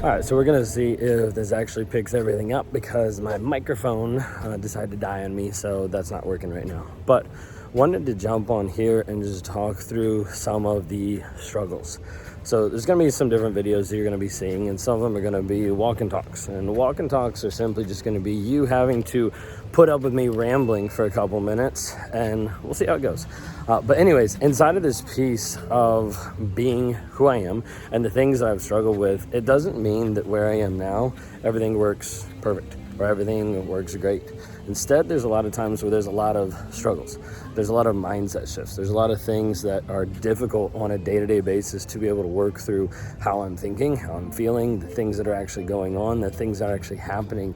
All right, so we're gonna see if this actually picks everything up because my microphone decided to die on me, so that's not working right now. But wanted to jump on here and just talk through some of the struggles. So there's gonna be some different videos that you're gonna be seeing, and some of them are gonna be walk and talks. And walk and talks are simply just gonna be you having to put up with me rambling for a couple minutes, and we'll see how it goes. But anyways, inside of this piece of being who I am and the things that I've struggled with, it doesn't mean that where I am now, everything works perfect or everything works great. Instead, there's a lot of times where there's a lot of struggles. There's a lot of mindset shifts. There's a lot of things that are difficult on a day-to-day basis to be able to work through how I'm thinking, how I'm feeling, the things that are actually going on, the things that are actually happening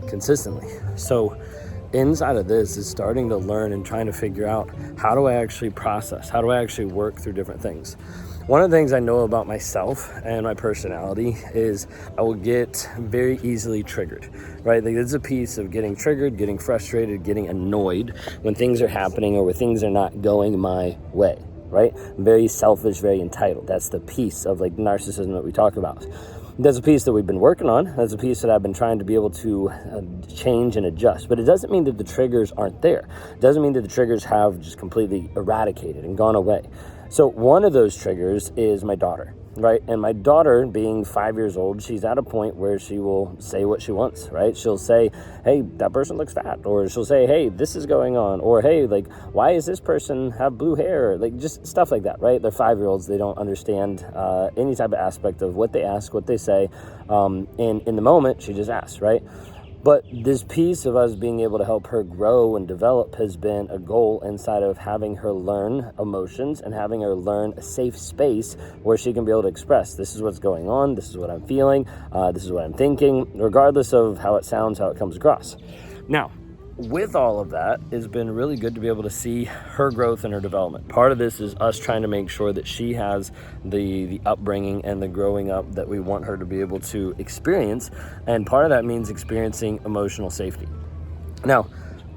consistently. So inside of this is starting to learn and trying to figure out, how do I actually process? How do I actually work through different things? One of the things I know about myself and my personality is I will get very easily triggered, right? Like, it's a piece of getting triggered, getting frustrated, getting annoyed when things are happening or when things are not going my way, right? I'm very selfish, very entitled. That's the piece of like narcissism that we talk about. That's a piece that we've been working on. That's a piece that I've been trying to be able to change and adjust. But it doesn't mean that the triggers aren't there. It doesn't mean that the triggers have just completely eradicated and gone away. So one of those triggers is my daughter, right? And my daughter, being 5 years old, she's at a point where she will say what she wants, right? She'll say, hey, that person looks fat. Or she'll say, hey, this is going on. Or, hey, like, why does this person have blue hair? Like, just stuff like that, right? They're 5-year-olds. They don't understand any type of aspect of what they ask, what they say. And in the moment, she just asks, right? But this piece of us being able to help her grow and develop has been a goal inside of having her learn emotions and having her learn a safe space where she can be able to express, this is what's going on, this is what I'm feeling, this is what I'm thinking, regardless of how it sounds, how it comes across. Now, with all of that, it's been really good to be able to see her growth and her development. Part of this is us trying to make sure that she has the upbringing and the growing up that we want her to be able to experience. And part of that means experiencing emotional safety. Now,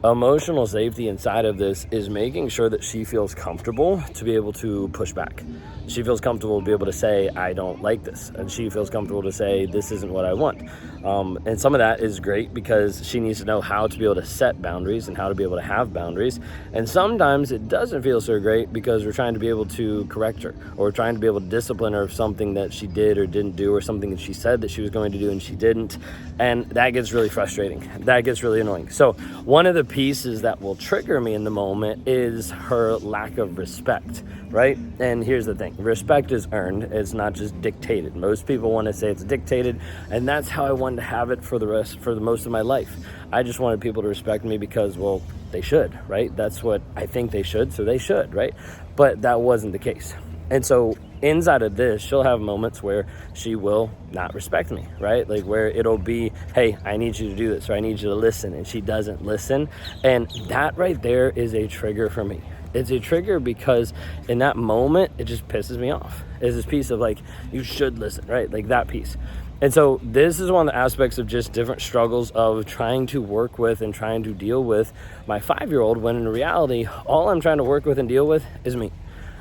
emotional safety inside of this is making sure that she feels comfortable to be able to push back. She feels comfortable to be able to say, I don't like this. And she feels comfortable to say, this isn't what I want. And some of that is great because she needs to know how to be able to set boundaries and how to be able to have boundaries. And sometimes it doesn't feel so great because we're trying to be able to correct her, or we're trying to be able to discipline her of something that she did or didn't do, or something that she said that she was going to do and she didn't. And that gets really frustrating. That gets really annoying. So one of the pieces that will trigger me in the moment is her lack of respect, right? And here's the thing. Respect is earned. It's not just dictated. Most people want to say it's dictated, and that's how I wanted to have it for the most of my life. I just wanted people to respect me because, well, they should, right? That's what I think they should, so they should, right? But that wasn't the case. And so inside of this, she'll have moments where she will not respect me, right? Like where it'll be, hey, I need you to do this, or I need you to listen, and she doesn't listen. And that right there is a trigger for me. It's a trigger because in that moment, it just pisses me off. It's this piece of like, you should listen, right? Like that piece. And so this is one of the aspects of just different struggles of trying to work with and trying to deal with my 5-year-old, when in reality, all I'm trying to work with and deal with is me,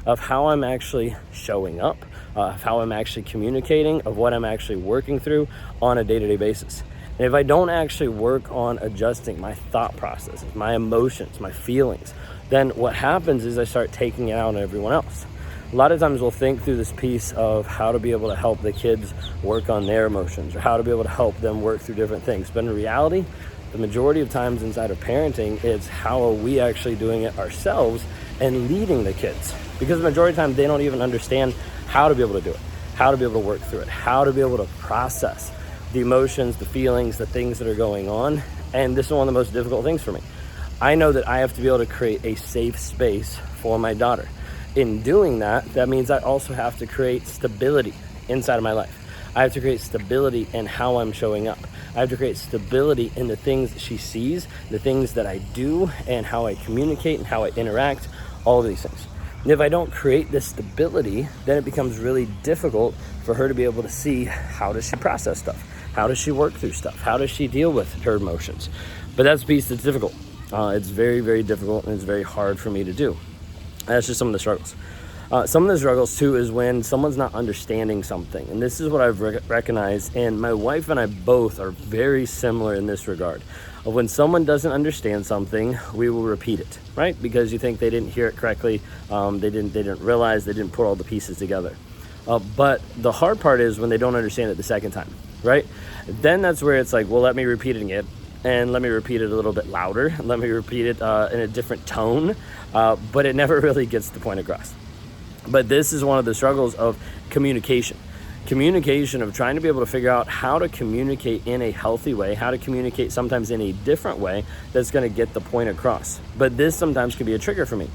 of how I'm actually showing up, of how I'm actually communicating, of what I'm actually working through on a day-to-day basis. And if I don't actually work on adjusting my thought processes, my emotions, my feelings, then what happens is I start taking it out on everyone else. A lot of times we'll think through this piece of how to be able to help the kids work on their emotions, or how to be able to help them work through different things. But in reality, the majority of times inside of parenting, it's how are we actually doing it ourselves and leading the kids. Because the majority of the time, they don't even understand how to be able to do it, how to be able to work through it, how to be able to process the emotions, the feelings, the things that are going on. And this is one of the most difficult things for me. I know that I have to be able to create a safe space for my daughter. In doing that, that means I also have to create stability inside of my life. I have to create stability in how I'm showing up. I have to create stability in the things that she sees, the things that I do, and how I communicate and how I interact, all of these things. And if I don't create this stability, then it becomes really difficult for her to be able to see, how does she process stuff? How does she work through stuff? How does she deal with her emotions? But that's the piece that's difficult. It's very, very difficult, and it's very hard for me to do. That's just some of the struggles. Some of the struggles too is when someone's not understanding something. And this is what I've recognized. And my wife and I both are very similar in this regard. When someone doesn't understand something, we will repeat it, right? Because you think they didn't hear it correctly. They didn't realize, they didn't put all the pieces together. But the hard part is when they don't understand it the second time, right? Then that's where it's like, well, let me repeat it again. And let me repeat it a little bit louder. Let me repeat it in a different tone. But it never really gets the point across. But this is one of the struggles of communication. Communication, of trying to be able to figure out how to communicate in a healthy way, how to communicate sometimes in a different way that's going to get the point across. But this sometimes can be a trigger for me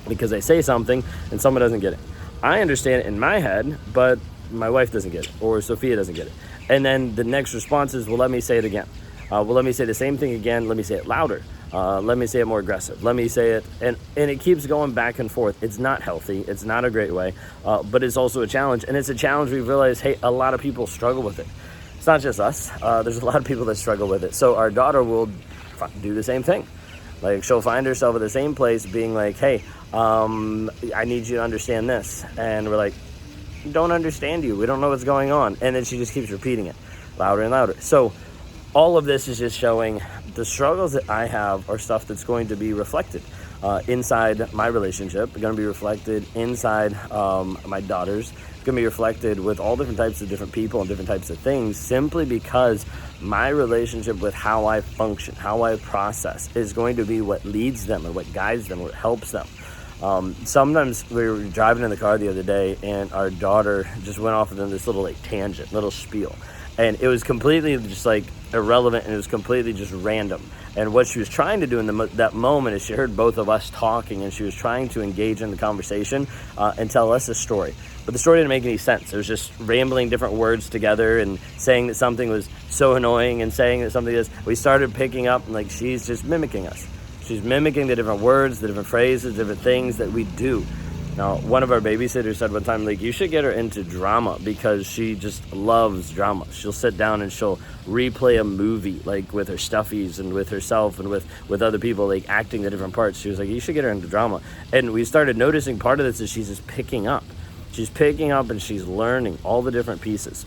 because I say something and someone doesn't get it. I understand it in my head, but my wife doesn't get it, or Sophia doesn't get it. And then the next response is, well, let me say it again. Well, let me say the same thing again. Let me say it louder. Let me say it more aggressive. Let me say it. And it keeps going back and forth. It's not healthy. It's not a great way, but it's also a challenge. And it's a challenge we've realized, hey, a lot of people struggle with it. It's not just us. There's a lot of people that struggle with it. So our daughter will do the same thing. Like, she'll find herself at the same place being like, hey, I need you to understand this. And we're like, don't understand you. We don't know what's going on. And then she just keeps repeating it louder and louder. So all of this is just showing the struggles that I have are stuff that's going to be reflected inside my relationship, going to be reflected inside my daughter's, going to be reflected with all different types of different people and different types of things, simply because my relationship with how I function, how I process, is going to be what leads them and what guides them, what helps them. Sometimes we were driving in the car the other day and our daughter just went off into this little tangent, little spiel. And it was completely just irrelevant, and it was completely just random. And what she was trying to do in that moment is she heard both of us talking, and she was trying to engage in the conversation and tell us a story. But the story didn't make any sense. It was just rambling different words together and saying that something was so annoying and saying that something is. We started picking up, and she's just mimicking us. She's mimicking the different words, the different phrases, different things that we do. Now, one of our babysitters said one time, you should get her into drama because she just loves drama. She'll sit down and she'll replay a movie, with her stuffies and with herself and with other people, acting the different parts. She was like, you should get her into drama. And we started noticing part of this is she's just picking up. She's picking up and she's learning all the different pieces.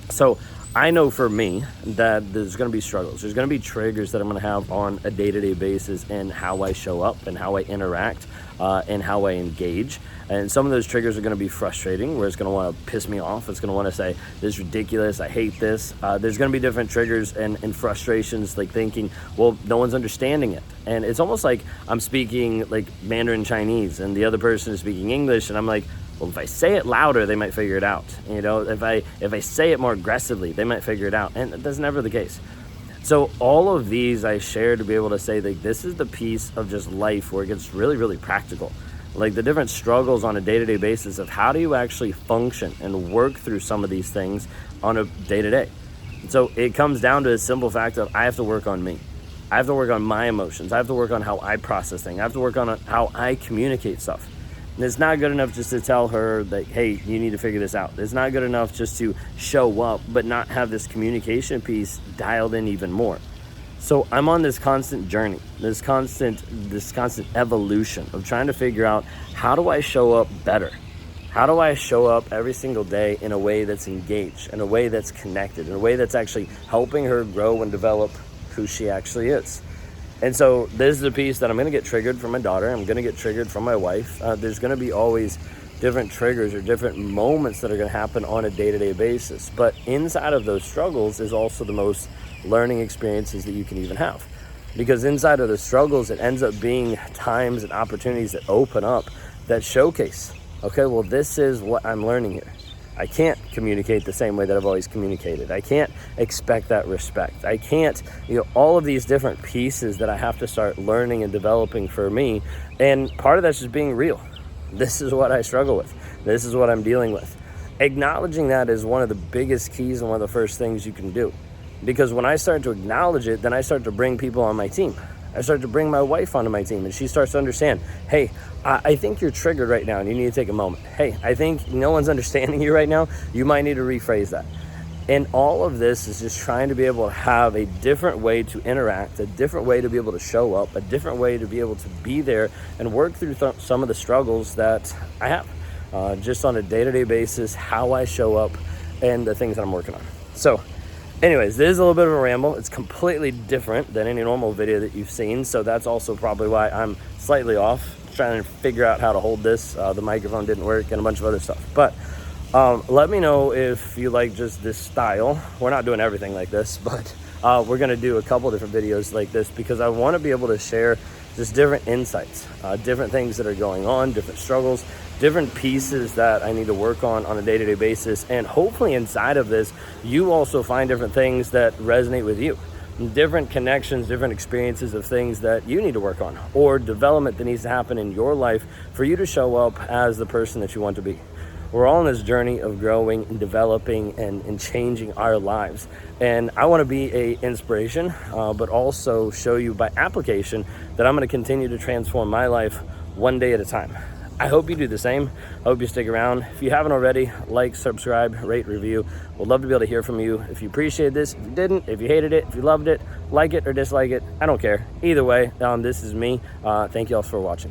So I know for me that there's going to be struggles. There's going to be triggers that I'm going to have on a day-to-day basis in how I show up and how I interact and how I engage. And some of those triggers are going to be frustrating, where it's going to want to piss me off. It's going to want to say, this is ridiculous, I hate this. There's going to be different triggers and frustrations, thinking, well, no one's understanding it. And it's almost like I'm speaking Mandarin Chinese and the other person is speaking English, and I'm like, well, if I say it louder, they might figure it out. If I say it more aggressively, they might figure it out. And that's never the case. So all of these I share to be able to say that this is the piece of just life where it gets really, really practical. The different struggles on a day-to-day basis of how do you actually function and work through some of these things on a day-to-day. So it comes down to a simple fact of I have to work on me. I have to work on my emotions. I have to work on how I process things. I have to work on how I communicate stuff. And it's not good enough just to tell her that, hey, you need to figure this out. It's not good enough just to show up, but not have this communication piece dialed in even more. So I'm on this constant journey, this constant evolution of trying to figure out, how do I show up better? How do I show up every single day in a way that's engaged, in a way that's connected, in a way that's actually helping her grow and develop who she actually is? And so this is the piece that I'm going to get triggered from my daughter. I'm going to get triggered from my wife. There's going to be always different triggers or different moments that are going to happen on a day-to-day basis. But inside of those struggles is also the most learning experiences that you can even have. Because inside of the struggles, it ends up being times and opportunities that open up that showcase, okay, well, this is what I'm learning here. I can't communicate the same way that I've always communicated. I can't expect that respect. I can't, all of these different pieces that I have to start learning and developing for me. And part of that's just being real. This is what I struggle with. This is what I'm dealing with. Acknowledging that is one of the biggest keys and one of the first things you can do. Because when I start to acknowledge it, then I start to bring people on my team. I start to bring my wife onto my team, and she starts to understand, hey, I think you're triggered right now and you need to take a moment. Hey, I think no one's understanding you right now. You might need to rephrase that. And all of this is just trying to be able to have a different way to interact, a different way to be able to show up, a different way to be able to be there and work through some of the struggles that I have. just on a day-to-day basis, how I show up and the things that I'm working on. So anyways, this is a little bit of a ramble. It's completely different than any normal video that you've seen, so that's also probably why I'm slightly off, trying to figure out how to hold this. The microphone didn't work and a bunch of other stuff. But let me know if you like just this style. We're not doing everything like this, but we're gonna do a couple different videos like this because I want to be able to share just different insights, different things that are going on, different struggles, different pieces that I need to work on a day-to-day basis. And hopefully inside of this, you also find different things that resonate with you, different connections, different experiences of things that you need to work on, or development that needs to happen in your life for you to show up as the person that you want to be. We're all on this journey of growing and developing and changing our lives. And I want to be a inspiration, but also show you by application that I'm going to continue to transform my life one day at a time. I hope you do the same. I hope you stick around. If you haven't already, like, subscribe, rate, review. We'd love to be able to hear from you. If you appreciate this, if you didn't, if you hated it, if you loved it, like it or dislike it, I don't care. Either way, this is me. Thank you all for watching.